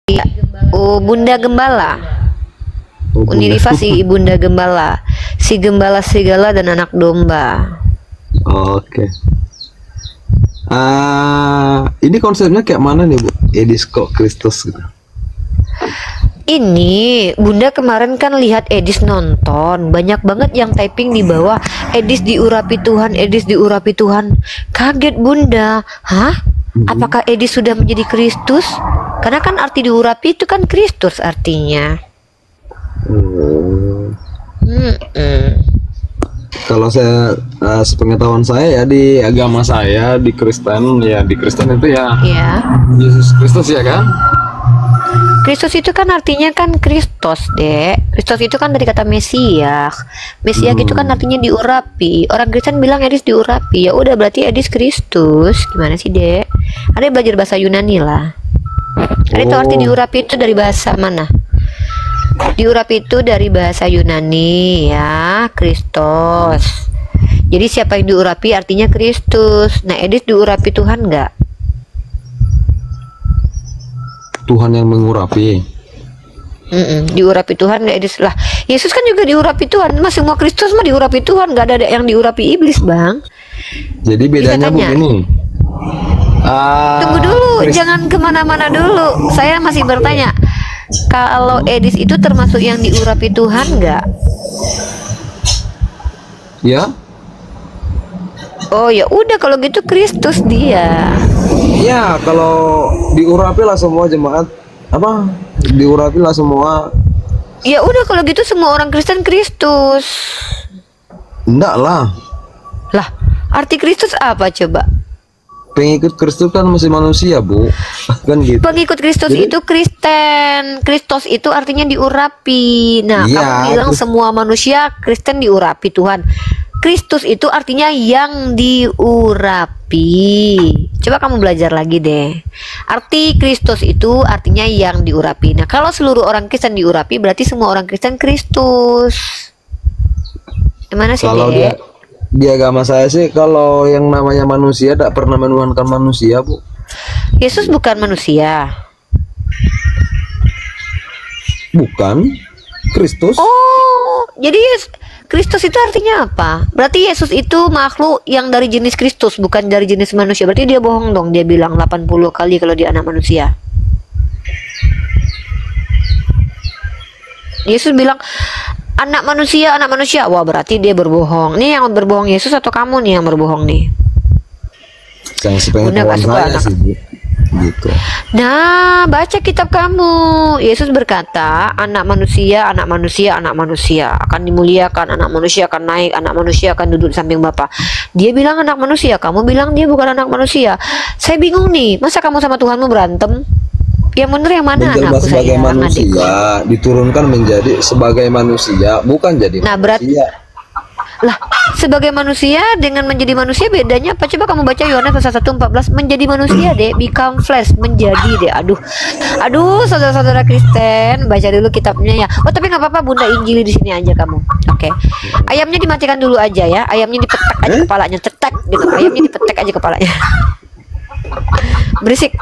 Bunda Gembala. Oh, Bunda. Uniriva si Ibunda Gembala, si Gembala Serigala dan anak domba. Oke. Ini konsepnya kayak mana nih Bu? Edis kok Kristus gitu. Ini Bunda kemarin kan lihat Edis nonton, banyak banget yang typing di bawah, Edis diurapi Tuhan, Edis diurapi Tuhan. Kaget Bunda, hah? Apakah Edis sudah menjadi Kristus? Karena kan arti diurapi itu kan Kristus artinya. Kalau saya sepengetahuan saya ya di agama saya di Kristen itu ya Iya. Yesus Kristus ya kan? Kristus itu kan artinya kan Kristos, Dek. Kristos itu kan dari kata Mesias. Mesias itu kan artinya diurapi. Orang Kristen bilang Edis diurapi. Ya udah berarti Edis Kristus. Gimana sih, Dek? Ada belajar bahasa Yunani lah. Ada itu arti diurapi itu dari bahasa mana? Diurapi itu dari bahasa Yunani ya, Kristos. Jadi siapa yang diurapi artinya Kristus. Nah, Edis diurapi Tuhan nggak? Tuhan yang mengurapi. Diurapi Tuhan nggak Edis lah. Yesus kan juga diurapi Tuhan. Mas semua Kristus mah diurapi Tuhan, nggak ada yang diurapi iblis, Bang. Jadi bedanya begini. Tunggu dulu, jangan kemana-mana dulu. Saya masih bertanya. Kalau Edis itu termasuk yang diurapi Tuhan nggak? Ya. Oh ya udah kalau gitu Kristus dia. Ya kalau diurapilah semua jemaat diurapilah semua. Ya udah kalau gitu semua orang Kristen Kristus. Enggak lah. Lah, arti Kristus apa coba? Pengikut Kristus kan masih manusia, Bu. Kan gitu. Pengikut Kristus itu Kristen. Kristus itu artinya diurapi. Nah, ya, kamu bilang semua manusia Kristen diurapi Tuhan. Kristus itu artinya yang diurapi. Coba kamu belajar lagi deh. Arti Kristus itu artinya yang diurapi. Nah, kalau seluruh orang Kristen diurapi, berarti semua orang Kristen Kristus. Gimana sih, kalau Dek? di agama saya sih kalau yang namanya manusia tidak pernah menuhankan manusia, Bu. Yesus bukan manusia. Bukan. Kristus. Oh, jadi Kristus itu artinya apa? Berarti Yesus itu makhluk yang dari jenis Kristus, bukan dari jenis manusia. Berarti dia bohong dong, dia bilang 80 kali kalau dia anak manusia. Yesus bilang anak manusia, anak manusia. Wah, berarti dia berbohong. Nih yang berbohong Yesus atau kamu nih yang berbohong nih? Yang sepengetahuan saya sih, Bu. Gitu. Nah, baca kitab kamu. Yesus berkata, anak manusia, anak manusia, anak manusia akan dimuliakan, anak manusia akan naik, anak manusia akan duduk di samping Bapa. Dia bilang anak manusia, kamu bilang dia bukan anak manusia. Saya bingung nih, masa kamu sama Tuhanmu berantem? Yang bener yang mana? Menjelma Anakku sebagai sayang, manusia, adikku. diturunkan menjadi sebagai manusia, bukan jadi Nah, manusia. Lah, sebagai manusia dengan menjadi manusia bedanya apa? Coba kamu baca Yohanes pasal 1:14, menjadi manusia deh, become flesh, menjadi deh. Aduh, saudara-saudara Kristen, baca dulu kitabnya ya. Oh, tapi nggak apa-apa, Bunda Injili di sini aja kamu. Oke. Ayamnya dimatikan dulu aja ya. Ayamnya dipetek aja kepalanya, cetek gitu. Ayamnya dipetek aja kepalanya. Berisik.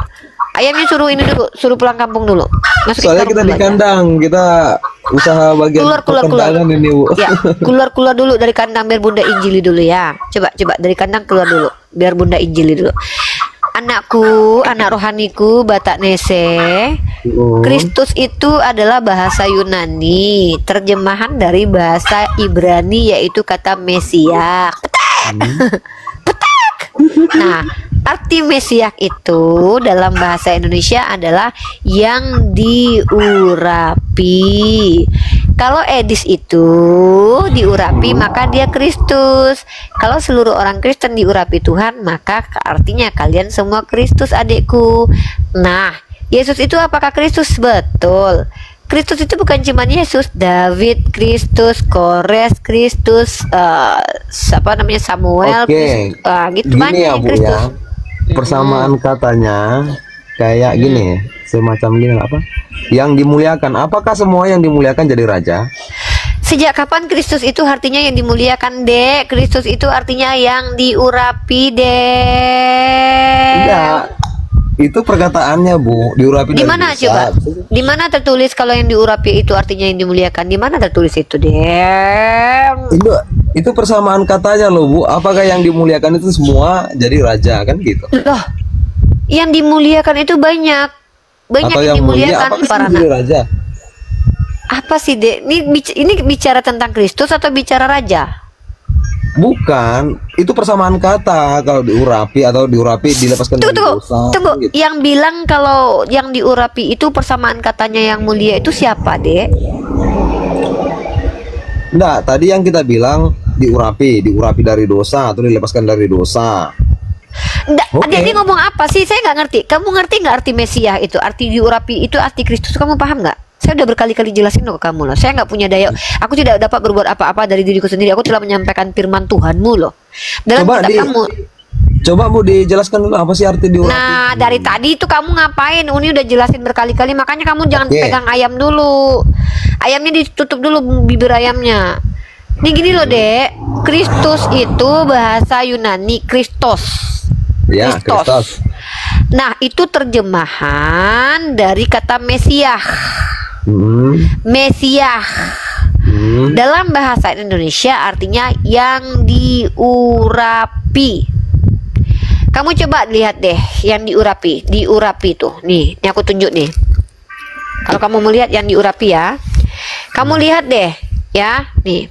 Ayamnya suruh ini dulu, suruh pulang kampung dulu. Soalnya kita di kandang, kita usaha bagian keluar ini, Bu. Ya, keluar dulu dari kandang biar Bunda Injili dulu ya. Coba dari kandang keluar dulu biar Bunda Injili dulu. Anakku, anak rohaniku, Batak Nese. Kristus itu adalah bahasa Yunani, terjemahan dari bahasa Ibrani yaitu kata Mesias. Petak. Nah, arti Mesias itu dalam bahasa Indonesia adalah yang diurapi. Kalau Edis itu diurapi maka dia Kristus. Kalau seluruh orang Kristen diurapi Tuhan maka artinya kalian semua Kristus, adikku. Nah, Yesus itu apakah Kristus? Betul. Kristus itu bukan cuma Yesus, David Kristus, Kores Kristus, Samuel. Oke. Gitu gini banyak ya, Bu, Kristus. ya. Persamaan katanya kayak gini, semacam gini apa? Yang dimuliakan. Apakah semua yang dimuliakan jadi raja? Sejak kapan Kristus itu artinya yang dimuliakan, Dek? Kristus itu artinya yang diurapi, Dek. Enggak. Itu perkataannya, Bu, diurapi Di dari mana dosa. coba? Di mana tertulis kalau yang diurapi itu artinya yang dimuliakan? Di mana tertulis itu, Deng? Itu persamaan katanya loh, Bu. Apakah yang dimuliakan itu semua jadi raja kan gitu? Loh, yang dimuliakan itu banyak. Banyak Atau yang yang mulia dimuliakan apakah para jadi raja? Apa sih, Dek? Ini bicara tentang Kristus atau bicara raja? Bukan, itu persamaan kata. Kalau diurapi atau diurapi dilepaskan dari dosa. Tunggu. Gitu. Yang bilang kalau yang diurapi itu persamaan katanya yang mulia itu siapa, Dek? Enggak, tadi yang kita bilang diurapi dari dosa atau dilepaskan dari dosa. Nggak, Oke. Dia ngomong apa sih? Saya nggak ngerti. Kamu ngerti nggak arti Mesias itu? Arti diurapi itu arti Kristus. Kamu paham nggak? Saya udah berkali-kali jelasin loh ke kamu loh. Saya nggak punya daya. Aku tidak dapat berbuat apa-apa dari diriku sendiri. Aku telah menyampaikan firman Tuhanmu loh. Dalam Coba kitab kamu. Coba Bu dijelaskan dulu apa sih arti diurapi. Nah, dari tadi itu kamu ngapain? Uni udah jelasin berkali-kali. Makanya kamu jangan Oke. pegang ayam dulu. Ayamnya ditutup dulu, bibir ayamnya. Nih gini loh, Dek. Kristus itu bahasa Yunani Kristos. Ya, Kristos. Kristus. Nah, itu terjemahan dari kata Mesias. Mesias dalam bahasa Indonesia artinya yang diurapi. Kamu coba lihat deh yang diurapi tuh. Nih, ini aku tunjuk nih. Kalau kamu melihat yang diurapi ya, kamu lihat deh ya, nih.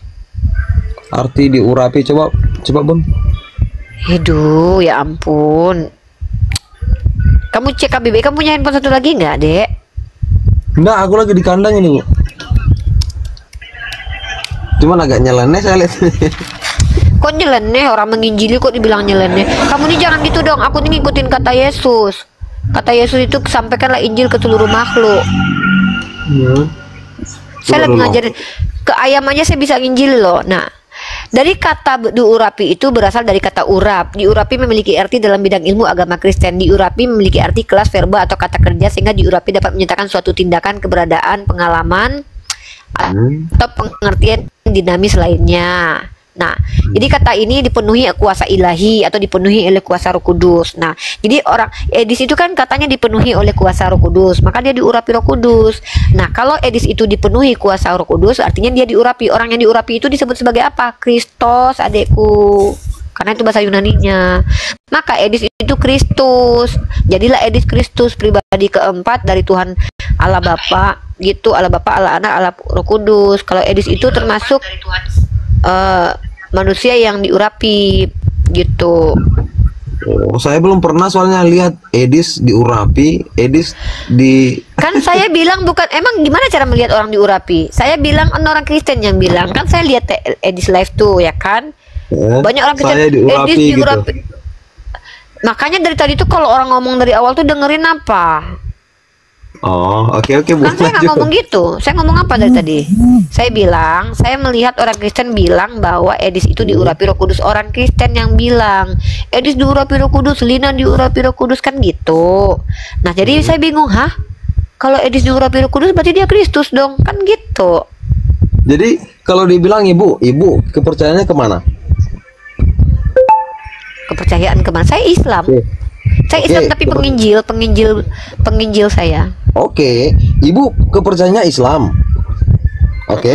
Arti diurapi coba Bun. Aduh, ya ampun. Kamu cek KBBI, kamu punya handphone satu lagi nggak, Dek? Enggak, aku lagi di kandang ini, Bu. Cuman agak nyeleneh saya lihat. Kok nyeleneh? Orang menginjili kok dibilang nyeleneh? Kamu nih jangan gitu dong. Aku nih ngikutin kata Yesus. Kata Yesus itu sampaikanlah Injil ke seluruh makhluk. Saya lagi dulu. ngajarin ke ayam aja saya bisa nginjil loh. Nah, dari kata diurapi itu berasal dari kata urap. Diurapi memiliki arti dalam bidang ilmu agama Kristen. Diurapi memiliki arti kelas verba atau kata kerja sehingga diurapi dapat menyatakan suatu tindakan, keberadaan, pengalaman atau pengertian dinamis lainnya. Nah, jadi kata ini dipenuhi kuasa ilahi atau dipenuhi oleh kuasa Roh Kudus. Nah, jadi orang Edis itu kan katanya dipenuhi oleh kuasa Roh Kudus, maka dia diurapi Roh Kudus. Nah, kalau Edis itu dipenuhi kuasa Roh Kudus, artinya dia diurapi. Orang yang diurapi itu disebut sebagai apa? Kristos, adekku. Karena itu bahasa Yunaninya. Maka Edis itu Kristus. Jadilah Edis Kristus, pribadi keempat dari Tuhan Allah Bapa, gitu. Allah Bapa, Allah Anak, Allah Roh Kudus. Kalau Edis itu termasuk manusia yang diurapi, gitu. Oh, saya belum pernah soalnya lihat Edis diurapi, Edis di. Kan saya bilang bukan, emang gimana cara melihat orang diurapi? Saya bilang orang Kristen yang bilang, kan saya lihat Edis live tuh ya kan. Banyak orang Kristen saya diurapi, Edis diurapi. gitu. Makanya dari tadi tuh kalau orang ngomong dari awal tuh dengerin apa? Oh, oke Bu. Kan saya nggak lanjut. ngomong gitu. Saya ngomong apa dari tadi? Saya bilang, saya melihat orang Kristen bilang bahwa Edis itu diurapi Roh Kudus. Orang Kristen yang bilang Edis diurapi Roh Kudus, Lina diurapi Roh Kudus, kan gitu. Nah, jadi saya bingung, hah? Kalau Edis diurapi Roh Kudus berarti dia Kristus dong, kan gitu. Jadi kalau dibilang ibu kepercayaannya kemana? Kepercayaan kemana? Saya Islam. Saya Islam tapi penginjil saya. Oke, ibu kepercayaannya Islam. Oke.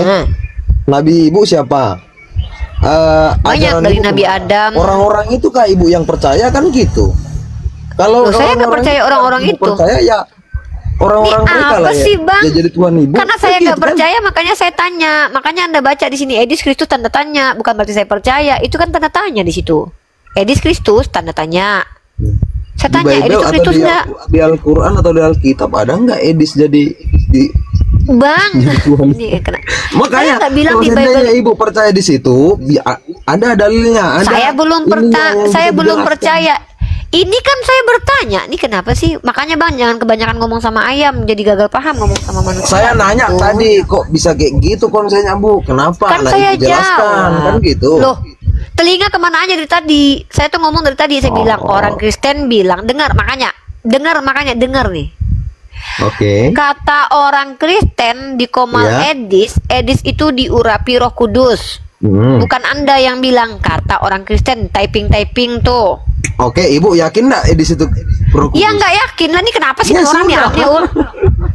Nabi ibu siapa? Banyak ajaran dari ibu Nabi kemana? Adam. Orang-orang itu kah ibu yang percaya kan gitu? Kalau Loh, saya nggak percaya orang-orang ibu itu. percaya ya orang-orang Ini mereka apa lah ya. sih, Bang? Ya jadi Tuhan ibu. Karena kan saya gitu nggak kan? percaya, makanya saya tanya. Makanya Anda baca di sini Edis Kristus tanda tanya, bukan berarti saya percaya. Itu kan tanda tanya di situ. Edis Kristus tanda tanya. Saya Di tanya Bible Edis atau Kristus di, enggak? di Al-Quran atau di Alkitab ada nggak Edis jadi di Bang, Tuhan. ini kena. Makanya Saya nggak bilang kalau di seandainya Bible. ibu percaya di situ ada dalilnya. Ada Saya belum ininya yang saya bisa belum dijelaskan. percaya. Ini kan saya bertanya, ini kenapa sih? Makanya Bang, jangan kebanyakan ngomong sama ayam, jadi gagal paham ngomong sama manusia. Saya nanya gitu. tadi kok bisa kayak gitu konsepnya Bu? Kenapa? Kan Nah, saya itu jelaskan jawab. kan gitu. Loh, telinga kemana aja dari tadi? Saya tuh ngomong dari tadi, saya bilang orang Kristen bilang, dengar makanya dengar nih. Oke. Kata orang Kristen di Komal Ya. Edis itu diurapi Roh Kudus. Bukan Anda yang bilang, kata orang Kristen typing tuh. Oke, ibu yakin nggak Edis itu Roh Ya Kudus? nggak yakin lah, nih kenapa sih Ya orang sudah. ya Ul?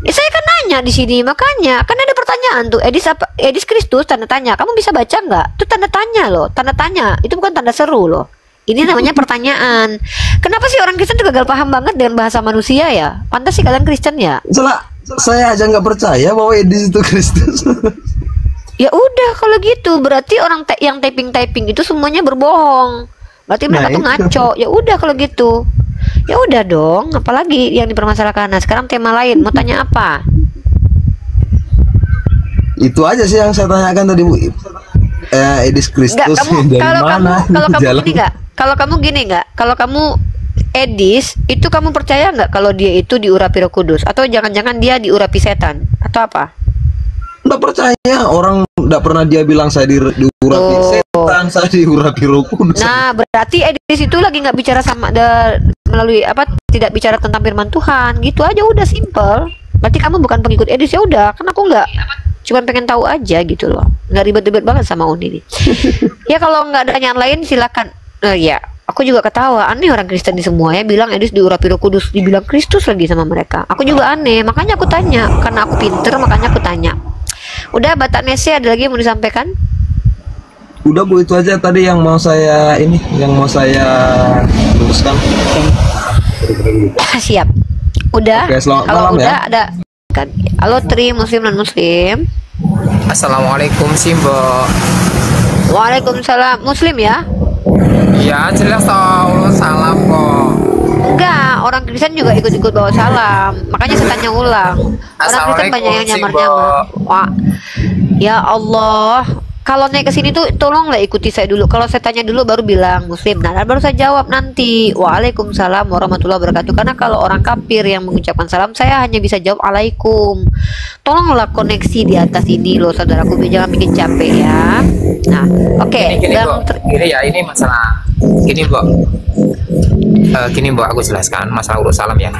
Saya kan nanya di sini, makanya kan ada pertanyaan tuh, Edis apa? Edis Kristus tanda tanya. Kamu bisa baca nggak? Itu tanda tanya loh, tanda tanya. Itu bukan tanda seru loh. Ini namanya pertanyaan. Kenapa sih orang Kristen tuh gagal paham banget dengan bahasa manusia ya? Pantas sih kalian Kristen ya? Soalnya saya aja nggak percaya bahwa Edis itu Kristus. Ya udah kalau gitu berarti orang yang typing itu semuanya berbohong. Berarti mereka Nah, tuh itu. ngaco. Ya udah kalau gitu. Ya udah dong, apalagi yang dipermasalahkan. Nah, sekarang tema lain, mau tanya apa? Itu aja sih yang saya tanyakan tadi Bu. Edis Enggak, Kristus kamu dari kalau kamu mana? kalau kamu Jalan. gini enggak? Kalau kamu gini enggak? Kalau kamu Edis, itu kamu percaya nggak kalau dia itu diurapi Roh Kudus atau jangan-jangan dia diurapi setan atau apa? Nggak percaya, orang nggak pernah dia bilang saya diurapi Oh. setan, saya diurapi Roh Kudus. Nah, berarti Edis itu lagi nggak bicara melalui apa? Tidak bicara tentang firman Tuhan, gitu aja udah simple. Berarti kamu bukan pengikut Edis, ya udah. Kan aku nggak, cuman pengen tahu aja gitu loh. Nggak ribet-ribet banget sama Uni nih. Ya kalau nggak ada yang lain silakan. Ya, aku juga ketawa. Aneh orang Kristen di semua ya bilang Edis diurapi Roh Kudus, dibilang Kristus lagi sama mereka. Aku juga aneh, makanya aku tanya. Karena aku pinter, makanya aku tanya. Udah, Batak Nese ada lagi yang mau disampaikan? Udah Bu, itu aja tadi yang mau saya luruskan. Siap. Udah. Oke, selamat Kalau malam udah ya. ada kan. Halo Tri, Muslim non Muslim. Assalamualaikum Simbo. Waalaikumsalam. Muslim ya? Ya jelas tahu salam kok. Enggak, orang Kristen juga ikut-ikut bawa salam. Makanya saya tanya ulang. Orang Kristen banyak yang nyamar-nyamar. Wah. Ya Allah. Kalau naik ke sini tuh tolonglah ikuti saya dulu. Kalau saya tanya dulu baru bilang Muslim. Nah, baru saya jawab nanti. Waalaikumsalam warahmatullahi wabarakatuh. Karena kalau orang kafir yang mengucapkan salam, saya hanya bisa jawab alaikum. Tolonglah koneksi di atas ini loh, saudaraku. Jangan bikin capek ya. Nah, oke. Gini Bang Bu, gini ya ini masalah. Gini Bu. Gini Bu, aku jelaskan masalah urut salam ya.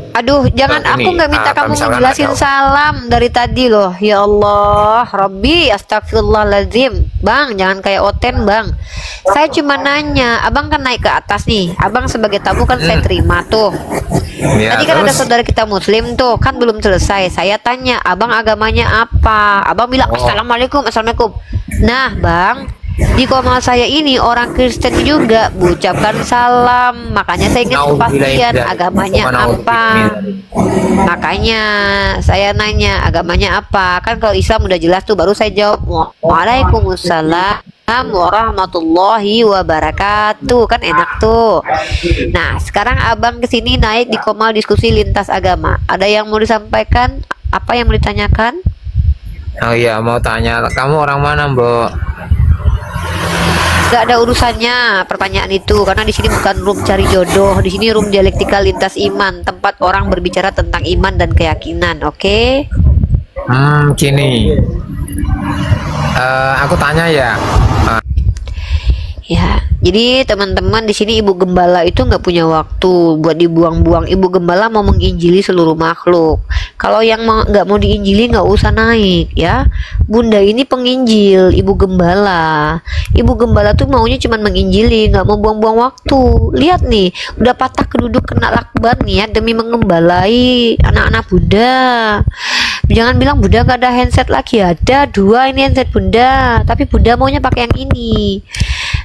Aduh, jangan, Ini, aku nggak minta kamu misalkan ngejelasin ada- salam dari tadi loh. Ya Allah, Robbi, astagfirullahaladzim. Bang, jangan kayak Oten, Bang. Saya cuma nanya, Abang kan naik ke atas nih. Abang sebagai tamu kan saya terima tuh. Ya, Tadi kan ada terus? saudara kita Muslim tuh, kan belum selesai. Saya tanya, Abang agamanya apa? Abang bilang, Oh. Assalamualaikum, Assalamualaikum. Nah, Bang, di komal saya ini orang Kristen juga mengucapkan salam. Makanya saya ingin kepastian agamanya apa. Makanya saya nanya agamanya apa. Kan kalau Islam udah jelas tuh, baru saya jawab Waalaikumsalam warahmatullahi wabarakatuh. Kan enak tuh. Nah, sekarang Abang kesini naik di komal diskusi lintas agama. Ada yang mau disampaikan? Apa yang mau ditanyakan? Oh iya, mau tanya, kamu orang mana, Mbok? Gak ada urusannya pertanyaan itu, karena di sini bukan room cari jodoh, di sini room dialektika lintas iman, tempat orang berbicara tentang iman dan keyakinan. Oke? Gini. Aku tanya ya. Ya, jadi teman-teman di sini Ibu Gembala itu nggak punya waktu buat dibuang-buang. Ibu Gembala mau menginjili seluruh makhluk. Kalau yang nggak mau diinjili nggak usah naik ya. Bunda ini penginjil, Ibu Gembala. Ibu Gembala tuh maunya cuma menginjili, nggak mau buang-buang waktu. Lihat nih, udah patah keduduk kena lakban nih ya demi mengembalai anak-anak Bunda. Jangan bilang Bunda nggak ada handset lagi, ada dua ini handset Bunda, tapi Bunda maunya pakai yang ini.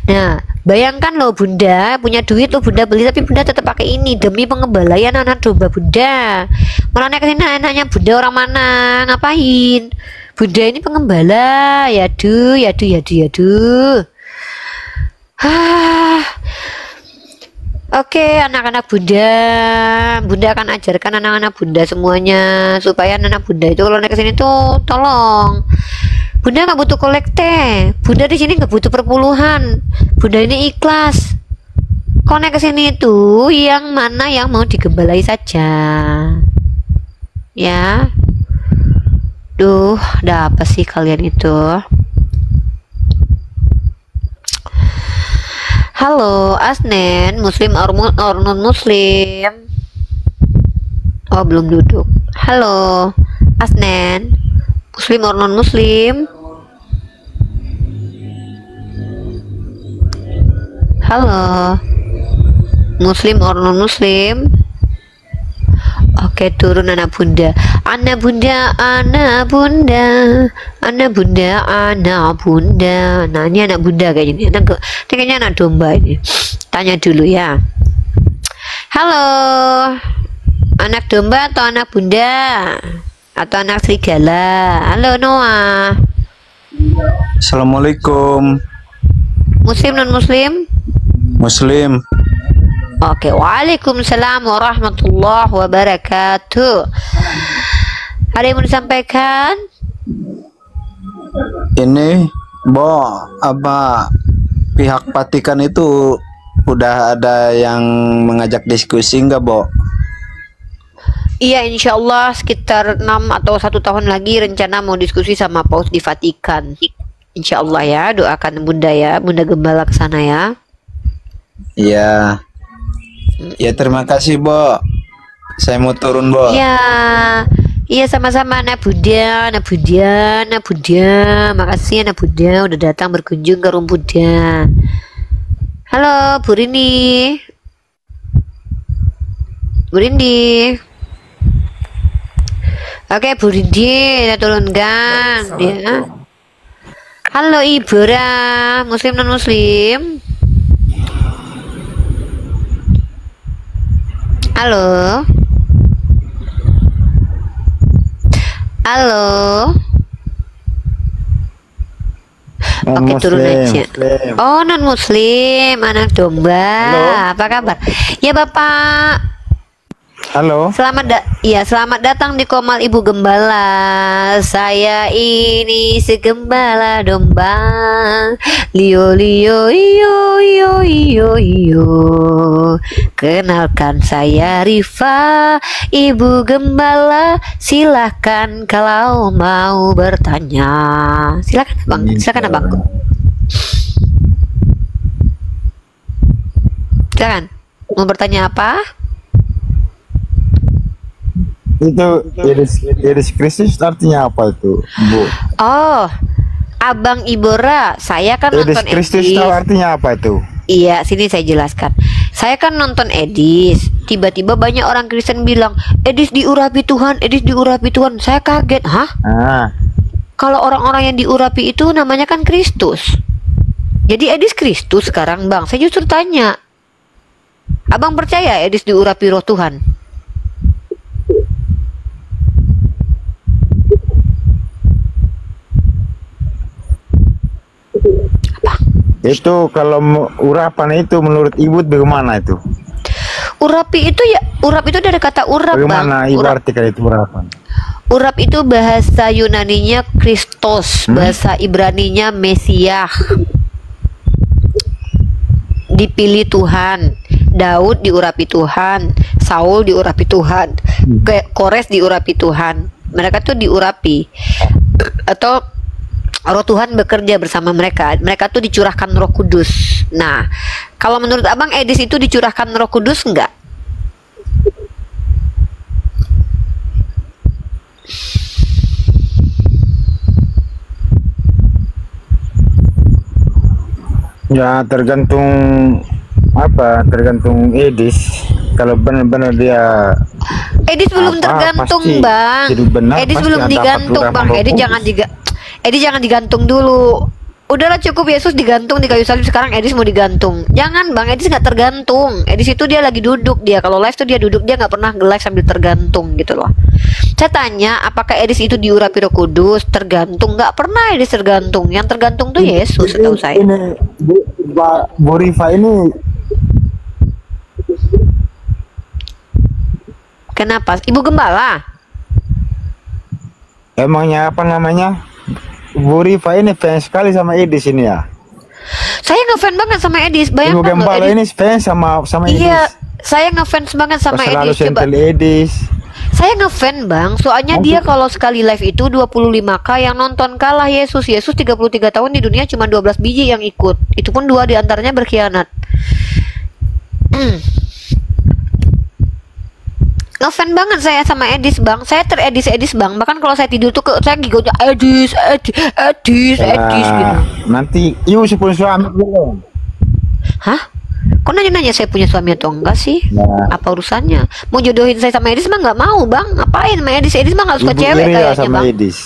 Nah, bayangkan loh Bunda punya duit loh Bunda beli, tapi Bunda tetap pakai ini demi pengembalaian anak domba Bunda. Malah naik kesini nanya Bunda orang mana, ngapain? Bunda ini pengembala, ya duh, ya duh, ya duh, ya duh. Oke, anak-anak Bunda, Bunda akan ajarkan anak-anak Bunda semuanya supaya anak-anak Bunda itu kalau naik kesini tuh tolong. Bunda nggak butuh kolekte, Bunda di sini nggak butuh perpuluhan, Bunda ini ikhlas. Kalau naik kesini itu yang mana yang mau digembalai saja, ya. Duh, ada apa sih kalian itu? Halo, Asnen, Muslim or non Muslim? Oh, belum duduk. Halo, Asnen, Muslim or non Muslim? Halo. Muslim or non Muslim? Oke, turun anak bunda. Anak bunda, anak bunda, anak bunda, anak bunda. Nah, ini anak bunda kayak gini. Ini kayaknya anak domba ini. Tanya dulu ya. Halo, anak domba atau anak bunda? Atau anak serigala? Halo Noah. Assalamualaikum. Muslim non Muslim? Muslim. Oke, waalaikumsalam warahmatullahi wabarakatuh. Ada yang mau disampaikan? Ini, Bo, apa pihak Vatikan itu udah ada yang mengajak diskusi nggak, Bo? Iya, insya Allah sekitar 6 atau 1 tahun lagi rencana mau diskusi sama Paus di Vatikan. Insya Allah ya, doakan Bunda ya, Bunda Gembala ke sana ya. Iya. Ya terima kasih, Bo. Saya mau turun, Bo. Iya, iya sama-sama anak Bunda, anak Bunda, anak Bunda. Makasih anak Bunda udah datang berkunjung ke rumah Bunda. Halo, Bu Rini. Bu Rindi. Oke, Bu Rindi, kita turunkan ya. Halo Ibra, Muslim non Muslim. Halo. Halo. Oke, turun aja. Oh, non Muslim, anak domba. Halo. Apa kabar? Ya Bapak. Halo. Selamat datang di Komal Ibu Gembala. Saya ini segembala domba. Lio lio iyo iyo iyo iyo. Kenalkan saya Rifa, Ibu Gembala. Silahkan kalau mau bertanya. Silakan Abang, silakan Abangku. Silakan. Mau bertanya apa? Itu Yesus Kristus artinya apa itu, Bu? Oh, Abang Ibora, saya kan Yesus nonton Kristus Edis. tahu artinya apa itu? Iya, sini saya jelaskan. Saya kan nonton Edis. Tiba-tiba banyak orang Kristen bilang, Edis diurapi Tuhan, Edis diurapi Tuhan. Saya kaget, hah? Ah, Kalau orang-orang yang diurapi itu namanya kan Kristus. Jadi Edis Kristus sekarang, Bang. Saya justru tanya, Abang percaya Edis diurapi roh Tuhan? itu kalau urapan itu menurut Ibu bagaimana itu? Urapi itu ya, urap itu dari kata urap, Bagaimana Bang. Ibu artikan itu urapan? Urap itu bahasa Yunaninya Kristos, bahasa Ibraninya Mesiah. Dipilih Tuhan. Daud diurapi Tuhan, Saul diurapi Tuhan, Kores diurapi Tuhan. Mereka tuh diurapi atau roh Tuhan bekerja bersama mereka. Mereka tuh dicurahkan Roh Kudus. Nah, kalau menurut Abang Edis itu dicurahkan Roh Kudus enggak? Ya tergantung apa? Tergantung Edis. Kalau benar-benar dia Edis belum tergantung, pasti Bang. hidup benar, Edis pasti belum dapat digantung, urapan Bang. Roh Kudus. Edis jangan digantung dulu. Udahlah cukup Yesus digantung di kayu salib, sekarang Edis mau digantung. Jangan, Bang. Edis nggak tergantung. Edis itu dia lagi duduk dia. Kalau live tuh dia duduk, dia nggak pernah nge-live sambil tergantung gitu loh. Saya tanya, apakah Edis itu diurapi Roh Kudus? Tergantung? Nggak pernah Edis tergantung. Yang tergantung tuh Yesus, setahu saya. Ini Bu Rifa ini Kenapa? Ibu Gembala? emangnya apa namanya? Bu Rifa ini fans sekali sama Edis ini ya. Saya ngefans banget sama Edis. Ibu Bayangkan loh, Gembala Edis. ini fans sama Iya, Edis. saya ngefans banget sama Selalu Edis. Coba, sentil Edis. saya ngefans Bang, soalnya dia kalau sekali live itu 25k yang nonton kalah Yesus. Yesus 33 tahun di dunia cuma 12 biji yang ikut. Itu pun 2 diantaranya berkhianat. Ngefans banget saya sama Edis, Bang. Saya teredis Bang. Bahkan kalau saya tidur tuh saya gigonya Edis gitu. Nanti Ibu sepuluh suami belum? Hah? Kok nanya-nanya saya punya suami atau enggak sih? Nah. Apa urusannya? Mau jodohin saya sama Edis mah nggak mau bang. Ngapain sama Edis? Edis mah nggak suka Ibu cewek iri ya kayaknya sama bang. Edis.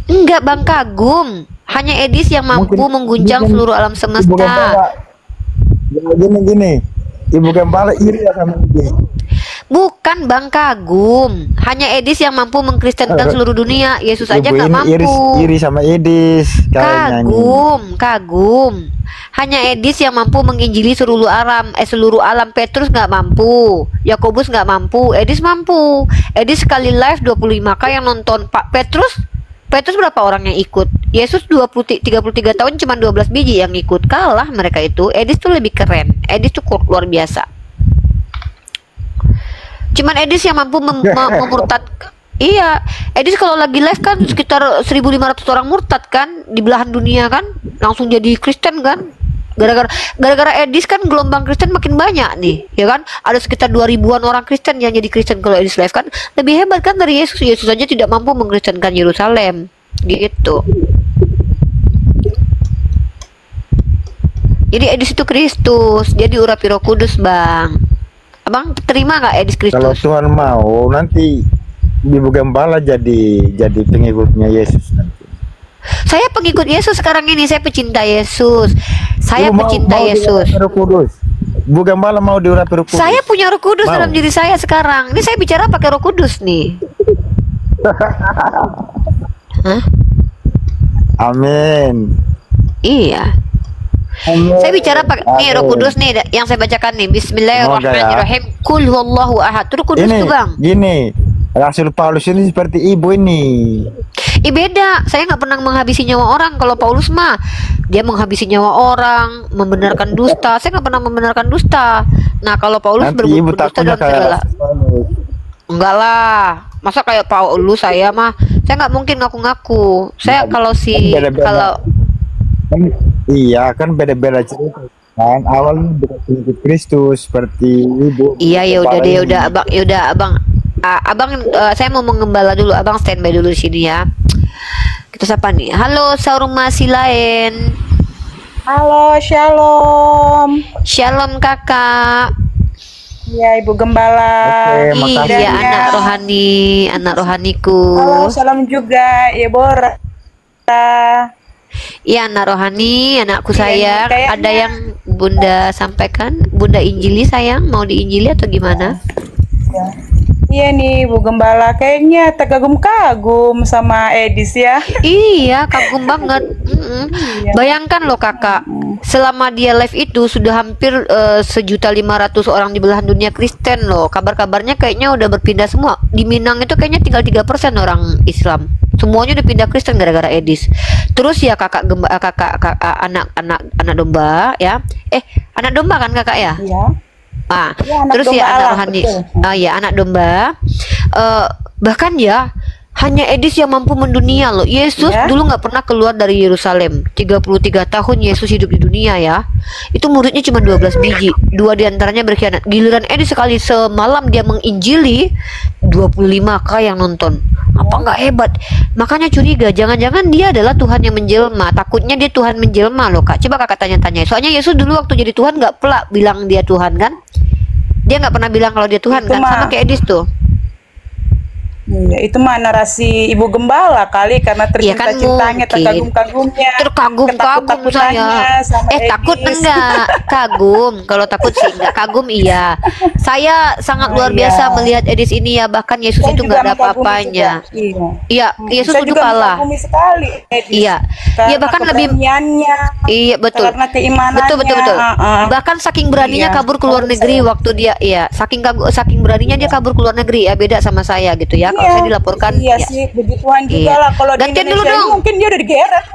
Enggak bang, kagum. Hanya Edis yang mampu mengguncang seluruh alam Ibu semesta. Gembala. Ya, gini. Ibu Gembala iri ya sama Edis. Bukan bang, kagum. Hanya Edis yang mampu mengkristenkan seluruh dunia. Yesus aja Ibu nggak ini mampu. iri sama Edis. Kayak nyanyi. Kagum. Hanya Edis yang mampu menginjili seluruh alam. Petrus nggak mampu, Yakobus nggak mampu, Edis mampu. Edis sekali live 25K yang nonton. Pak Petrus berapa orang yang ikut? Yesus 33 tahun cuma 12 biji yang ikut. Kalah mereka itu. Edis tuh lebih keren. Edis tuh luar biasa. Cuman Edis yang mampu memurtad. Iya, Edis kalau lagi live kan sekitar 1.500 orang murtad kan di belahan dunia kan, langsung jadi Kristen kan. Gara-gara Edis kan gelombang Kristen makin banyak nih, ya kan? Ada sekitar 2.000-an orang Kristen yang jadi Kristen kalau Edis live kan. Lebih hebat kan dari Yesus. Yesus saja tidak mampu mengkristenkan Yerusalem. Gitu. Jadi Edis itu Kristus, dia diurapi Roh Kudus, Bang. Abang terima nggak Edis Kalau Kristus? Tuhan mau nanti Ibu Gembala jadi pengikutnya Yesus nanti. Saya pengikut Yesus sekarang ini, saya pecinta Yesus. Saya Ibu pecinta mau Yesus. diurapi Roh Kudus. Ibu Gembala mau diurapi Roh Kudus. Saya punya Roh Kudus Mau. dalam diri saya sekarang. Ini saya bicara pakai Roh Kudus nih. Hah? Amin. Iya. Saya bicara pakai nih Roh Kudus nih yang saya bacakan nih. Bismillahirrahmanirrahim. Kul huwallahu ahad. Roh Kudus Ini tuh, Bang. gini, Rasul Paulus ini seperti ibu ini. Beda. Saya nggak pernah menghabisi nyawa orang. Kalau Paulus mah dia menghabisi nyawa orang, membenarkan dusta. Saya nggak pernah membenarkan dusta. Nah, kalau Paulus Nanti ibu berdusta takutnya dalam kayak segala. Rasul Paulus. Enggak lah. Masa kayak Paulus saya mah. Saya nggak mungkin ngaku-ngaku. Saya kalau beda-beda. kalau Iya, kan beda-beda cerita. Kan awalnya berkat Kristus seperti ibu. iya ya udah Gembala deh, ini. udah abang. Abang, saya mau mengembala dulu. Abang standby dulu di sini ya. Kita sapa nih. Halo, Saurma Silain. Halo, shalom. Shalom kakak. Ya, Ibu Gembala. Oke, makasih. Iya, anak rohani, anak rohaniku. Halo, salam juga, Ibu Rata. Iya, anak rohani, anakku Iya, sayang. kayaknya- Ada yang Bunda sampaikan? Bunda Injili sayang, mau diinjili atau gimana? Iya nih, Bu Gembala. Kayaknya terkagum-kagum sama Edis ya. Iya, kagum banget. Bayangkan loh kakak, selama dia live itu sudah hampir 1.500.000 orang di belahan dunia Kristen loh. Kabar-kabarnya kayaknya udah berpindah semua. Di Minang itu kayaknya tinggal 3% orang Islam. Semuanya udah pindah Kristen gara-gara Edis. Terus ya kakak anak domba ya. Anak domba kan kakak ya? Iya. Iya, anak Terus domba ya anak Allah, rohani. betul. Ya anak domba. Bahkan ya hanya Edis yang mampu mendunia loh. Yesus Ya. dulu nggak pernah keluar dari Yerusalem. 33 tahun Yesus hidup di dunia ya. Itu muridnya cuma 12 biji. 2 diantaranya berkhianat. Giliran Edis sekali semalam dia menginjili 25K yang nonton. Apa nggak hebat? Makanya curiga. Jangan-jangan dia adalah Tuhan yang menjelma. Takutnya dia Tuhan menjelma loh kak. Coba kakak tanya-tanya. Soalnya Yesus dulu waktu jadi Tuhan nggak pelak bilang dia Tuhan kan? Dia nggak pernah bilang kalau dia Tuhan Itu kan? mah. Sama kayak Edis tuh. Iya, itu mah narasi Ibu Gembala kali karena Iya kan, tercinta-cintanya, mungkin. terkagum-kagumnya. Terkagum-kagum saya. sama Takut Edis. enggak? Kagum. Kalau takut sih enggak. Kagum iya. Saya sangat luar Iya. biasa melihat Edis ini ya. Bahkan Yesus Saya itu juga nggak ada mengagumi apa-apanya. juga. Iya. Iya, Yesus Saya udah juga kalah. mengagumi sekali Edis. Iya. Karena Iya, bahkan lebih keberaniannya, Iya betul. karena keimanannya. Betul. Heeh. Bahkan saking beraninya Iya, kabur ke luar menurut negeri saya. waktu dia saking beraninya dia kabur ke luar negeri ya, beda sama saya gitu ya. Kalau Iya. saya dilaporkan Iya ya. sih, begituan juga Iya. lah. Kalau di Gantian dulu Indonesia ini dong. mungkin dia udah digeret.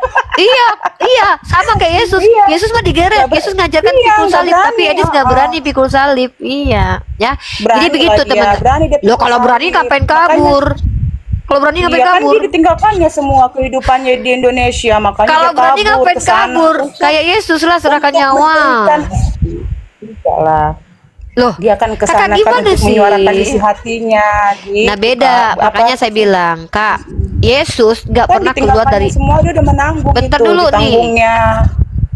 Iya, sama kayak Yesus. Iya. Yesus mah digeret. Nggak ber- Yesus ngajarkan iya, pikul nggak salib, berani, tapi Edis nggak berani pikul salib. Iya, ya. Berani Jadi begitu lah dia, teman. berani dia Loh pikul kalau berani salib. ngapain Makanya- kabur? Kalau berani ngapain Iya kan kabur? dia ditinggalkannya semua kehidupannya di Indonesia, makanya Kalau dia berani kabur ngapain ke sana. kabur? Kayak Yesus lah serahkan Untuk nyawa. memberikan- Tidak lah. Loh, Dia akan ke kakak sana kan gimana untuk sih? menyuarakan isi hatinya gitu. Nah beda, Kak. makanya saya bilang, Kak, Yesus nggak Kan pernah keluar ditinggalkannya dari. semua dia udah menanggung Bentar itu dulu nih. ditanggungnya.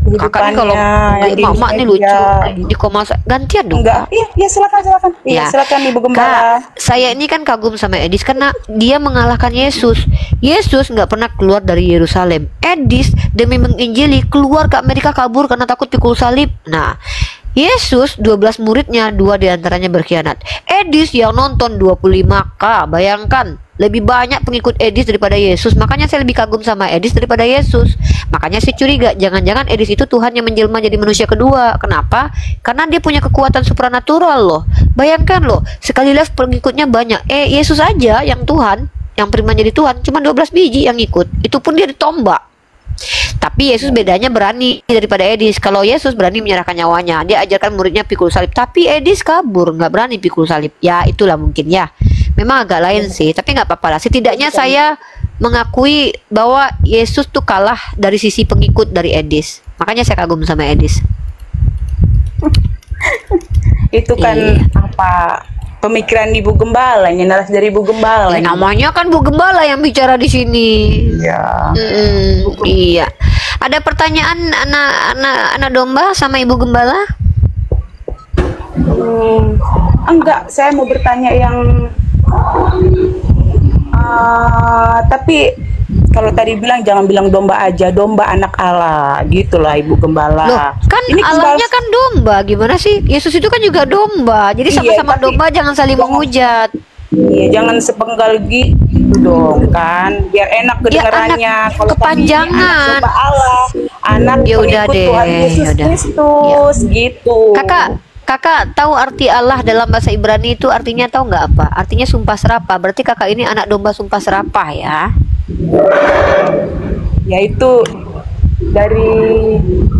Kakak nih kalau kehidupannya, yang di emak nih lucu media. di koma gantian dong. Enggak, iya silakan. Iya, Ya. silakan Ibu Gembala. Kak, saya ini kan kagum sama Edis karena dia mengalahkan Yesus. Yesus nggak pernah keluar dari Yerusalem. Edis demi menginjili keluar ke Amerika, kabur karena takut pikul salib. Nah, Yesus 12 muridnya, 2 diantaranya berkhianat. Edis yang nonton 25K, bayangkan lebih banyak pengikut Edis daripada Yesus. Makanya saya lebih kagum sama Edis daripada Yesus. Makanya saya curiga, jangan-jangan Edis itu Tuhan yang menjelma jadi manusia kedua. Kenapa? Karena dia punya kekuatan supranatural loh. Bayangkan loh, sekali live pengikutnya banyak. Yesus aja yang Tuhan, yang beriman jadi Tuhan, cuma 12 biji yang ikut. Itu pun dia ditombak. Tapi Yesus bedanya berani daripada Edis. Kalau Yesus berani menyerahkan nyawanya, dia ajarkan muridnya pikul salib. Tapi Edis kabur, nggak berani pikul salib. Ya itulah mungkin ya. Memang agak lain sih, tapi nggak apa-apa lah. Setidaknya saya mengakui bahwa Yesus tuh kalah dari sisi pengikut dari Edis. Makanya saya kagum sama Edis. Itu kan Iya. apa? Pemikiran Ibu Gembala, narasi dari Ibu Gembala. Namanya kan Bu Gembala yang bicara di sini. Iya. Iya. Ada pertanyaan anak domba sama Ibu Gembala? Enggak, saya mau bertanya yang tapi kalau tadi bilang jangan bilang domba aja, domba anak Allah, gitulah Ibu Gembala. Loh, kan Ini Allahnya kan domba. Gimana sih? Yesus itu kan juga domba. Jadi Iya, sama-sama tapi- domba, jangan saling menghujat. Iya, jangan sepenggal gitu dong kan, biar enak kedengarannya. anak Kalau kami ini kepanjangan. anak domba Allah, anak Ya udah pengikut deh, Tuhan Yesus ya udah. Kristus, gitu. Kakak tahu arti Allah dalam bahasa Ibrani itu artinya tahu nggak apa? Artinya sumpah serapah. Berarti kakak ini anak domba sumpah serapah ya? Yaitu dari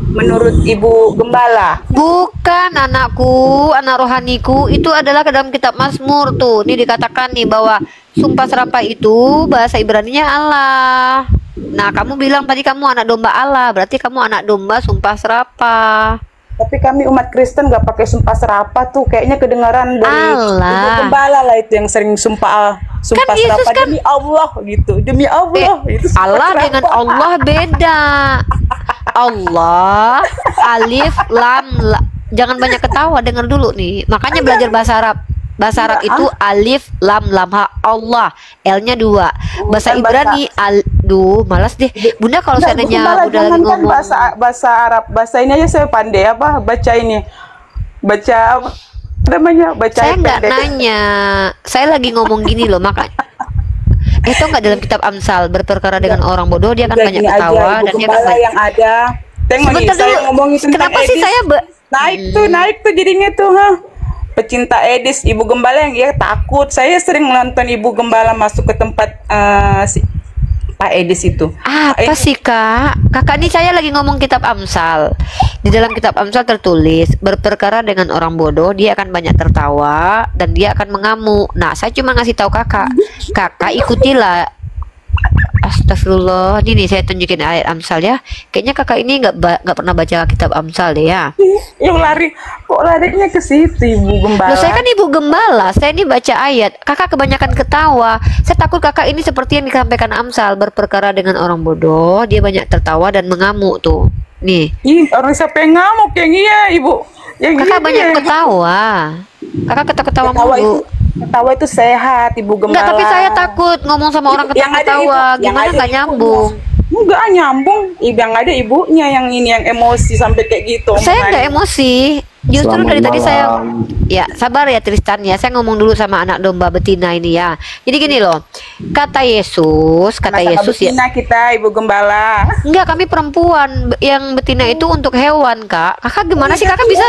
menurut Ibu Gembala. Bukan anakku, anak rohaniku, itu adalah ke dalam kitab Mazmur tuh. Ini dikatakan nih bahwa sumpah serapah itu bahasa Ibraninya Allah. Nah, kamu bilang tadi kamu anak domba Allah, berarti kamu anak domba sumpah serapah. Tapi kami umat Kristen nggak pakai sumpah serapah tuh, kayaknya kedengaran dari Allah. Ibu Gembala lah itu yang sering sumpah Kan Yesus serapah kan- demi Allah gitu, demi Allah itu sumpah Allah serapah. dengan Allah beda. Allah, alif, lam, jangan banyak ketawa, dengar dulu nih. Makanya belajar bahasa Arab. Bahasa Arab itu alif, lam, ha, Allah. L-nya 2. Bahasa Bukan Ibrani, malas deh. Bunda kalau Nggak, Bu seandainya Gembala, udah lagi jangankan ngomong. bahasa Arab, bahasa ini aja saya pandai apa baca ini, baca apa namanya, baca Saya nggak pendek. nanya. Saya lagi ngomong gini loh, makanya. Itu nggak dalam kitab Amsal berperkara dengan orang bodoh dia akan Udah, banyak gini aja, ketawa Ibu dan dia akan Gembala banyak. yang ada. Tengok nih, Sebentar saya dulu. ngomongin tentang Kenapa sih Edis. saya naik tuh jadinya tuh, pecinta Edis, Ibu Gembala yang ya takut. Saya sering menonton Ibu Gembala masuk ke tempat si Pak Edis itu. Apa sih kak? Kakak nih saya lagi ngomong kitab Amsal. Di dalam kitab Amsal tertulis berperkara dengan orang bodoh dia akan banyak tertawa dan dia akan mengamuk. Nah saya cuma ngasih tahu kakak. Kakak ikutilah. Astagfirullah. Ini nih saya tunjukin ayat Amsal ya. Kayaknya kakak ini nggak pernah baca kitab Amsal deh ya. Yang kok larinya ke situ Ibu Gembala? Loh, saya kan Ibu Gembala, saya ini baca ayat. Kakak kebanyakan ketawa. Saya takut kakak ini seperti yang disampaikan Amsal, berperkara dengan orang bodoh, dia banyak tertawa dan mengamuk tuh. Nih, Ih, orang siapa yang ngamuk yang iya Ibu? Yang kakak ini banyak ya. ketawa. Kakak ketawa mulu. Ketawa itu sehat Ibu Gembala. Enggak, tapi saya takut ngomong sama orang Yang ada ketawa. ibu- yang Gimana ada nggak ibunya. nyambung? Enggak nyambung. Yang ada ibunya yang ini yang emosi sampai kayak gitu. Saya nggak emosi. Justru Selamat dari tadi saya malam. ya sabar ya Tristan ya. Saya ngomong dulu sama anak domba betina ini ya. Jadi gini loh. Kata Yesus Sama-sama Yesus ya. betina kita Ibu Gembala. Enggak, kami perempuan. Yang betina itu untuk hewan, Kak. Kakak gimana sih? Kakak bisa?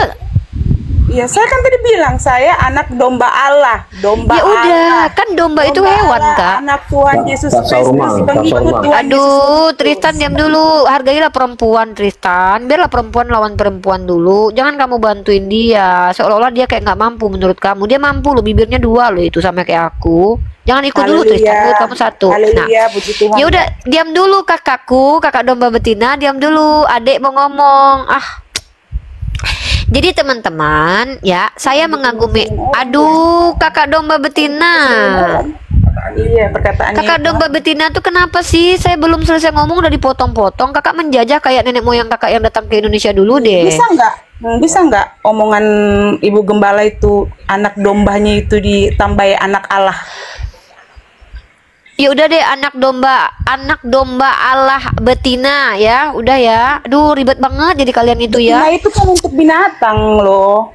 Iya, saya kan tadi bilang saya anak domba Allah, domba Ya udah, Allah. kan domba itu Domba hewan, Allah, Kak. Anak Tuhan Yesus Kak Kristus, Saurma, Kak pengikut Saurma. Tuhan Yesus Aduh, Kristus. Tristan diam dulu. Hargailah perempuan, Tristan. Biarlah perempuan lawan perempuan dulu. Jangan kamu bantuin dia. Seolah-olah dia kayak nggak mampu menurut kamu. Dia mampu loh, bibirnya 2 loh itu sama kayak aku. Jangan ikut dulu Haleluya. Tristan, menurut kamu 1. Nah, Haleluya, puji Tuhan. ya udah, diam dulu kakakku, kakak domba betina, diam dulu. Adik mau ngomong. Jadi teman-teman ya, saya mengagumi. Aduh, kakak domba betina. Iya, perkataannya. Kakak domba betina tuh kenapa sih? Saya belum selesai ngomong udah dipotong-potong. Kakak menjajah kayak nenek moyang kakak yang datang ke Indonesia dulu deh. Bisa nggak omongan Ibu Gembala itu anak dombanya itu ditambahi anak Allah? Ya udah deh, anak domba Allah betina ya, udah ya. Aduh ribet banget jadi kalian itu Betina ya. itu kan untuk binatang loh.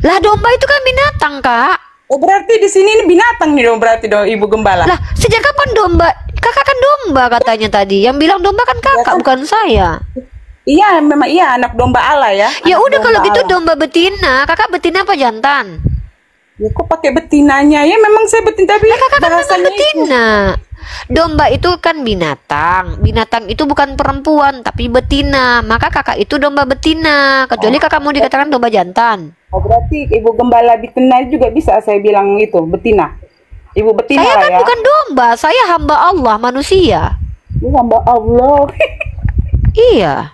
Lah domba itu kan binatang kak. Oh berarti di sini ini binatang nih dong berarti dong Ibu Gembala. Lah sejak kapan domba? Kakak kan domba katanya tadi. Yang bilang domba kan kakak bukan saya. Iya memang iya anak domba Allah ya. Ya Anak udah kalau domba gitu Allah. domba betina. Kakak betina apa jantan? Ya kok pakai betinanya ya memang saya betina tapi Kakak kan memang bahasanya itu. betina. Domba itu kan binatang. Binatang itu bukan perempuan tapi betina. Maka kakak itu domba betina. Kecuali kakak mau dikatakan domba jantan. Oh berarti Ibu Gembala betina juga bisa saya bilang itu betina. Ibu betina Saya lah kan ya. bukan domba. Saya hamba Allah, manusia. Ini hamba Allah. Iya.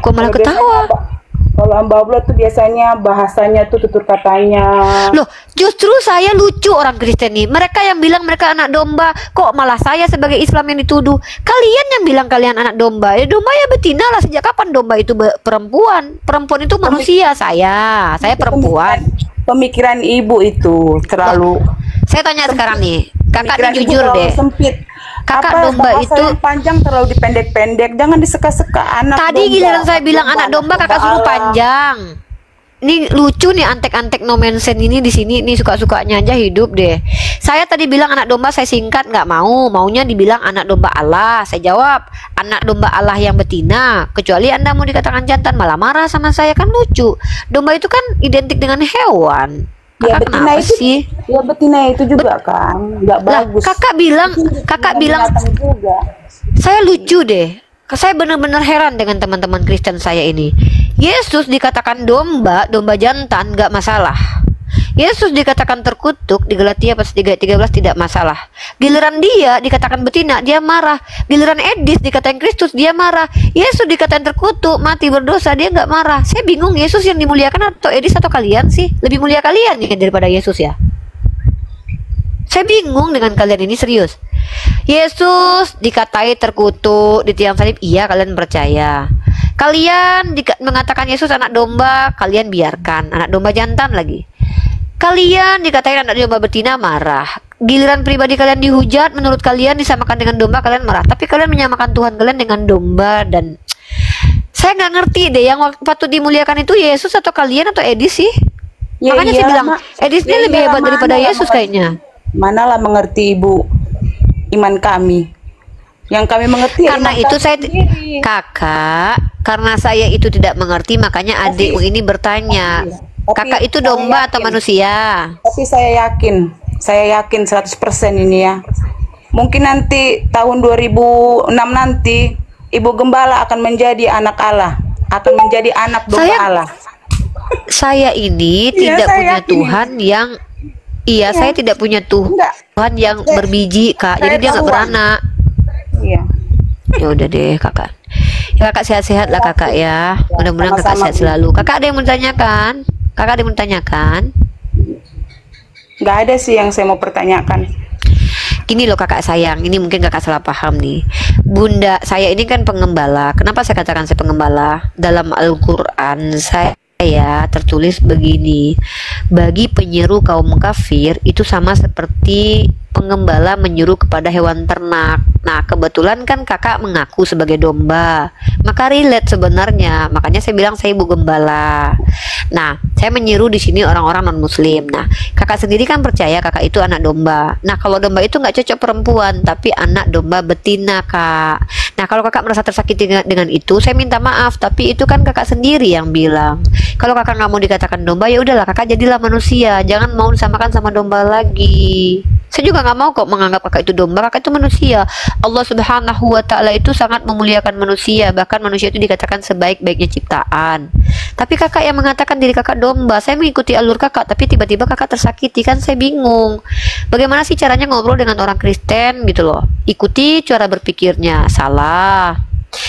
Kok malah Kalau biasanya ketawa? Kalau hamba Allah tuh biasanya bahasanya tuh tutur katanya. Loh, justru saya lucu orang Kristen nih. Mereka yang bilang mereka anak domba, kok malah saya sebagai Islam yang dituduh. Kalian yang bilang kalian anak domba. Ya domba ya betina lah. Sejak kapan domba itu perempuan? Perempuan itu manusia. Saya perempuan. Pemikiran ibu itu terlalu Saya tanya sekarang nih, kakak pemikiran nih ibu jujur terlalu deh. sempit. Kakak Apa, domba bahasa itu yang panjang terlalu dipendek-pendek. Jangan diseka-seka anak tadi domba, giliran saya bilang anak domba kakak suruh Allah. panjang. Ini lucu nih antek-antek no mention ini di sini nih suka-sukanya aja hidup deh. Saya tadi bilang anak domba saya singkat nggak mau, maunya dibilang anak domba Allah. Saya jawab anak domba Allah yang betina. Kecuali Anda mau dikatakan jantan malah marah sama saya kan lucu. Domba itu kan identik dengan hewan. Ya Kakak betina kenapa itu, sih? ya betina itu juga kan nggak Lah, bagus. kakak bilang Binatang juga. saya lucu deh. Saya benar-benar heran dengan teman-teman Kristen saya ini. Yesus dikatakan domba, domba jantan nggak masalah. Yesus dikatakan terkutuk di Galatia pasal 3:13 tidak masalah. Giliran dia dikatakan betina, dia marah. Giliran Edis dikatakan Kristus, dia marah. Yesus dikatakan terkutuk, mati berdosa, dia nggak marah. Saya bingung Yesus yang dimuliakan atau Edis atau kalian sih? Lebih mulia kalian nih daripada Yesus ya. Saya bingung dengan kalian ini serius. Yesus dikatai terkutuk di tiang salib, iya kalian percaya. Kalian mengatakan Yesus anak domba, kalian biarkan. Anak domba jantan lagi. Kalian dikatakan anak domba betina, marah. Giliran pribadi kalian dihujat, menurut kalian disamakan dengan domba, kalian marah. Tapi kalian menyamakan Tuhan kalian dengan domba. Dan saya nggak ngerti deh yang patut dimuliakan itu Yesus atau kalian atau Edis sih. Ya Makanya saya iyalah, bilang Mak. Edis Ya ini lebih iyalah, hebat daripada manalah Yesus mengerti. kayaknya. Manalah mengerti ibu iman kami. Yang kami mengerti ya Karena iman itu kami saya sendiri. kakak, karena saya itu tidak mengerti makanya adikmu ini bertanya. Tapi Kakak itu saya domba atau yakin. manusia? Tapi saya yakin 100% ini ya. Mungkin nanti tahun 2006 nanti Ibu Gembala akan menjadi anak Allah, akan menjadi anak domba Saya- Allah. Saya ini Iya, tidak saya punya yakin Tuhan yang saya tidak punya Enggak. Tuhan yang berbiji kak. Jadi Saya dia nggak tahuan. beranak. Iya. Ya udah deh kakak. Ya kakak sehat-sehat lah kakak ya. Mudah-mudahan kakak sama-sama, sehat Bu. selalu. Kakak ada yang mau tanyakan? Kakak ada yang mau tanyakan? Nggak ada sih yang saya mau pertanyakan. Gini loh kakak sayang, ini mungkin kakak salah paham nih. Bunda saya ini kan pengembala. Kenapa saya katakan saya pengembala? Dalam Al-Quran saya tertulis begini, bagi penyeru kaum kafir itu sama seperti pengembala menyuruh kepada hewan ternak. Nah kebetulan kan kakak mengaku sebagai domba, maka relate sebenarnya. Makanya saya bilang saya ibu gembala. Nah saya menyeru di sini orang-orang non muslim. Nah kakak sendiri kan percaya kakak itu anak domba. Nah kalau domba itu nggak cocok perempuan, tapi anak domba betina kak. Nah kalau kakak merasa tersakiti dengan itu, saya minta maaf. Tapi itu kan kakak sendiri yang bilang. Kalau kakak nggak mau dikatakan domba, ya udahlah kakak jadilah manusia. Jangan mau disamakan sama domba lagi. Saya juga nggak mau kok menganggap kakak itu domba. Kakak itu manusia. Allah Subhanahu wa Ta'ala itu sangat memuliakan manusia. Bahkan manusia itu dikatakan sebaik-baiknya ciptaan. Tapi kakak yang mengatakan diri kakak domba. Saya mengikuti alur kakak, tapi tiba-tiba kakak tersakiti. Kan saya bingung. Bagaimana sih caranya ngobrol dengan orang Kristen gitu loh. Ikuti cara berpikirnya, salah.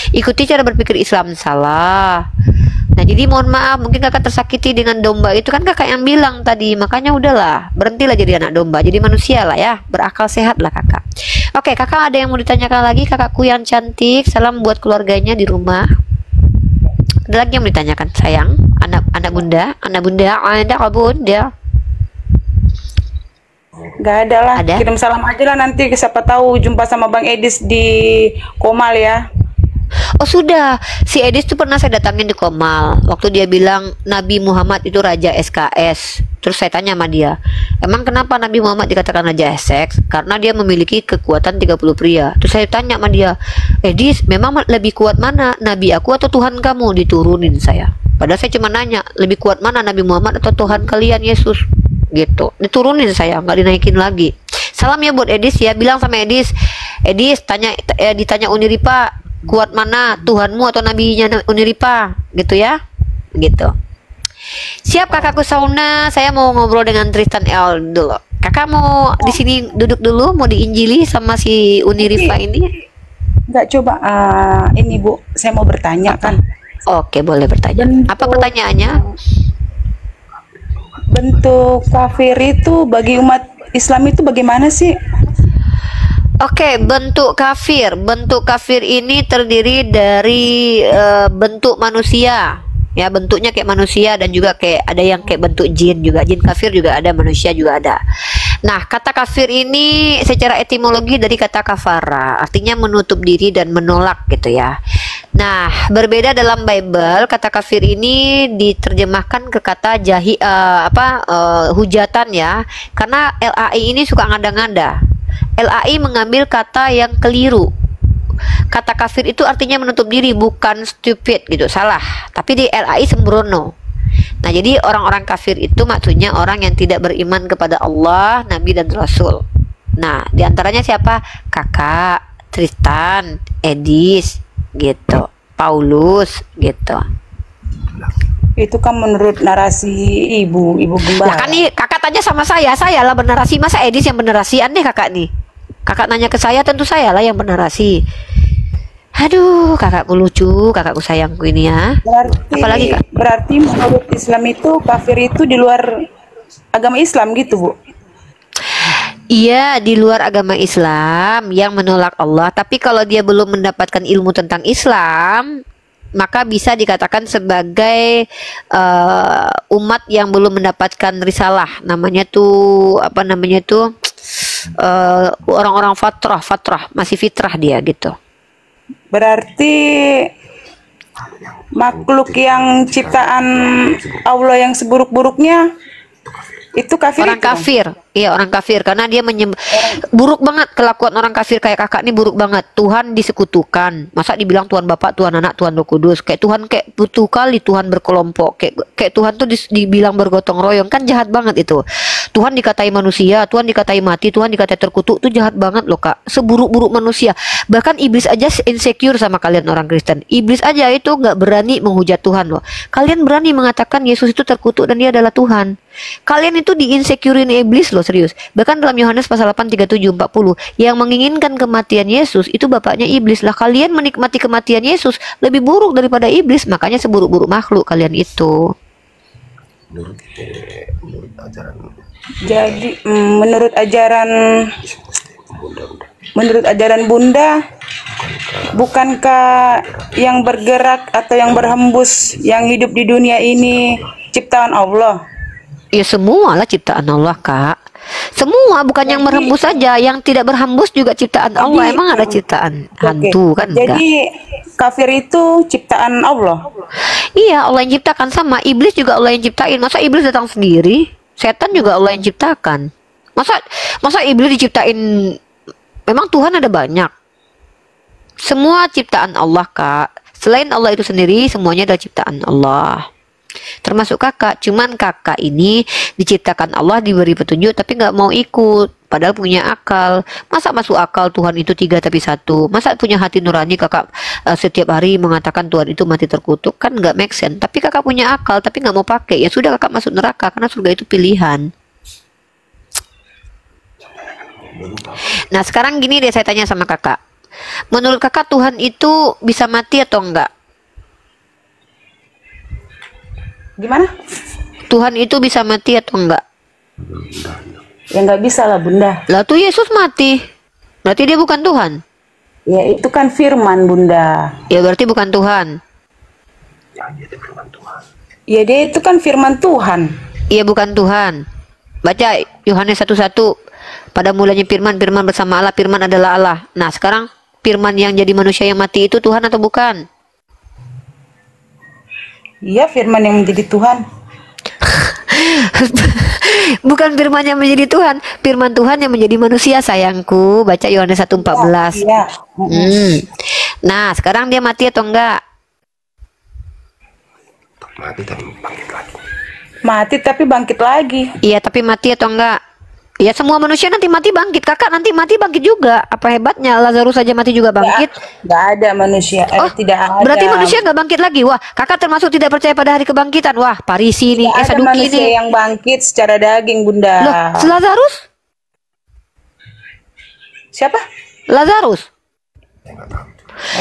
Ikuti cara berpikir Islam, salah. Nah, jadi mohon maaf, mungkin kakak tersakiti dengan domba itu kan kakak yang bilang tadi, makanya udahlah, berhentilah jadi anak domba, jadi manusia lah ya, berakal sehat lah kakak. Oke, kakak ada yang mau ditanyakan lagi, kakakku yang cantik, salam buat keluarganya di rumah. Ada lagi yang mau ditanyakan, sayang, anak bunda, ada bunda. Gak ada lah. Ada? Kirim salam aja lah nanti, siapa tahu jumpa sama Bang Edis di Komal ya. Oh sudah, si Edis tuh pernah saya datangin di Komal. Waktu dia bilang Nabi Muhammad itu Raja SKS. Terus saya tanya sama dia, emang kenapa Nabi Muhammad dikatakan Raja SX? Karena dia memiliki kekuatan 30 pria. Terus saya tanya sama dia, Edis memang lebih kuat mana, Nabi aku atau Tuhan kamu? Diturunin saya. Padahal saya cuma nanya, lebih kuat mana Nabi Muhammad atau Tuhan kalian Yesus? Gitu, diturunin saya, nggak dinaikin lagi. Salam ya buat Edis ya, bilang sama Edis, ditanya Uniripa, kuat mana Tuhanmu atau nabinya Uniripa, gitu ya, gitu. Siap kakakku Sauna, saya mau ngobrol dengan Tristan L dulu. Kakak mau di sini duduk dulu, mau diinjili sama si Uniripa ini? Nggak, coba ini Bu, saya mau bertanya kan. Oke, boleh bertanya. Apa pertanyaannya? Bentuk kafir itu bagi umat Islam itu bagaimana sih? Oke, bentuk kafir. Bentuk kafir ini terdiri dari bentuk manusia. Ya, bentuknya kayak manusia dan juga kayak ada yang kayak bentuk jin juga. Jin kafir juga ada, manusia juga ada. Nah, kata kafir ini secara etimologi dari kata kafara, artinya menutup diri dan menolak gitu ya. Nah, berbeda dalam Bible, kata kafir ini diterjemahkan ke kata hujatan ya. Karena LAI ini suka ngada-ngada. LAI mengambil kata yang keliru. Kata kafir itu artinya menutup diri, bukan stupid gitu, salah. Tapi di LAI sembrono. Nah, jadi orang-orang kafir itu maksudnya orang yang tidak beriman kepada Allah, Nabi dan Rasul. Nah, diantaranya siapa? Kakak, Tristan, Edis, gitu, Paulus, gitu. Itu kan menurut narasi ibu gembala. Lah kan nih kakak tanya sama saya lah bernarasi, masa Edis yang bernarasi? Aneh kakak nih. Kakak nanya ke saya, tentu saya lah yang bernarasi. Aduh, kakakku lucu, kakakku sayangku ini ya. Apalagi kak? Berarti menurut Islam itu kafir itu di luar agama Islam gitu Bu? Iya, di luar agama Islam yang menolak Allah. Tapi kalau dia belum mendapatkan ilmu tentang Islam, maka bisa dikatakan sebagai umat yang belum mendapatkan risalah. Namanya tuh apa namanya tuh orang-orang fatrah, masih fitrah dia gitu. Berarti makhluk yang ciptaan Allah yang seburuk-buruknya itu kafir. Orang itu, kafir, iya orang kafir karena dia buruk banget kelakuan orang kafir kayak kakak ini buruk banget. Tuhan disekutukan, masa dibilang Tuhan Bapa, Tuhan Anak, Tuhan Roh Kudus. Kayak Tuhan kayak butuh kali Tuhan berkelompok, kayak Tuhan tuh dibilang bergotong royong, kan jahat banget itu. Tuhan dikatai manusia, Tuhan dikatai mati, Tuhan dikatai terkutuk, itu jahat banget loh kak. Seburuk-buruk manusia. Bahkan iblis aja insecure sama kalian orang Kristen. Iblis aja itu nggak berani menghujat Tuhan loh. Kalian berani mengatakan Yesus itu terkutuk dan dia adalah Tuhan. Kalian itu di-insecurein iblis loh, serius. Bahkan dalam Yohanes pasal 8, 37, 40, yang menginginkan kematian Yesus itu bapaknya iblis. Lah kalian menikmati kematian Yesus lebih buruk daripada iblis. Makanya seburuk-buruk makhluk kalian itu. Jadi menurut ajaran Bunda, bukankah yang bergerak atau yang berhembus yang hidup di dunia ini ciptaan Allah? Ya semua lah ciptaan Allah kak. Semua, bukan yang berhembus saja, yang tidak berhembus juga ciptaan Allah. Emang ada ciptaan hantu kan? Jadi kafir itu ciptaan Allah. Iya, Allah yang ciptakan. Sama iblis juga Allah yang ciptain. Masa iblis datang sendiri? Setan juga Allah yang ciptakan. Masa iblis diciptain? Memang Tuhan ada banyak. Semua ciptaan Allah kak. Selain Allah itu sendiri, semuanya adalah ciptaan Allah. Termasuk kakak. Cuman kakak ini diciptakan Allah, diberi petunjuk, tapi nggak mau ikut. Padahal punya akal. Masa masuk akal Tuhan itu 3 tapi 1? Masa punya hati nurani kakak setiap hari mengatakan Tuhan itu mati terkutuk? Kan nggak make sense. Tapi kakak punya akal tapi nggak mau pakai. Ya sudah, kakak masuk neraka karena surga itu pilihan. Nah sekarang gini deh, saya tanya sama kakak. Menurut kakak Tuhan itu bisa mati atau enggak? Gimana? Tuhan itu bisa mati atau enggak? Ya nggak bisa lah Bunda. Lah tuh Yesus mati. Berarti dia bukan Tuhan. Ya itu kan firman Bunda. Ya berarti bukan Tuhan. Ya dia itu kan firman Tuhan. Iya bukan Tuhan. Baca Yohanes 1:1. Pada mulanya firman, firman bersama Allah, firman adalah Allah. Nah sekarang firman yang jadi manusia yang mati itu Tuhan atau bukan? Iya firman yang menjadi Tuhan. Bukan firman yang menjadi Tuhan, firman Tuhan yang menjadi manusia sayangku. Baca Yohanes 1:14. Iya. Nah sekarang dia mati atau enggak? Mati tapi bangkit lagi. Iya tapi mati atau enggak? Ya semua manusia nanti mati bangkit. Kakak nanti mati bangkit juga. Apa hebatnya? Lazarus saja mati juga bangkit. Nggak ada manusia. Oh, tidak ada. berarti manusia nggak bangkit lagi. Wah, kakak termasuk tidak percaya pada hari kebangkitan. Wah, Parisi nih, Tidak ada Saduki manusia nih. yang bangkit secara daging Bunda. Loh, Lazarus? Siapa? Lazarus.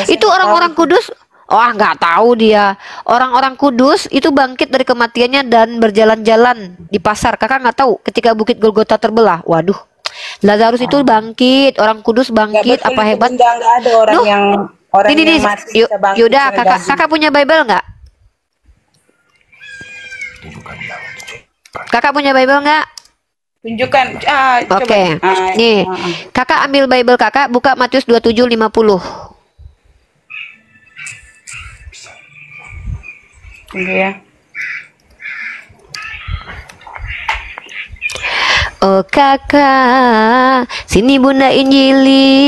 Itu orang-orang kudus. Wah, nggak tahu dia. Orang-orang kudus itu bangkit dari kematiannya dan berjalan-jalan di pasar. Kakak nggak tahu ketika Bukit Golgota terbelah. Waduh. Lazarus itu bangkit, orang kudus bangkit, Nggak betul apa itu, hebat? Bunda. Nggak ada orang Loh, yang Ini mati yuk, bisa bangkit yaudah secara kakak, daging. kakak punya Bible nggak? Kakak punya Bible nggak? Tunjukkan. Coba. Oke, nih, kakak ambil Bible kakak, buka Matius 27:50. Tunggu ya. Oh kakak, sini bunda injili.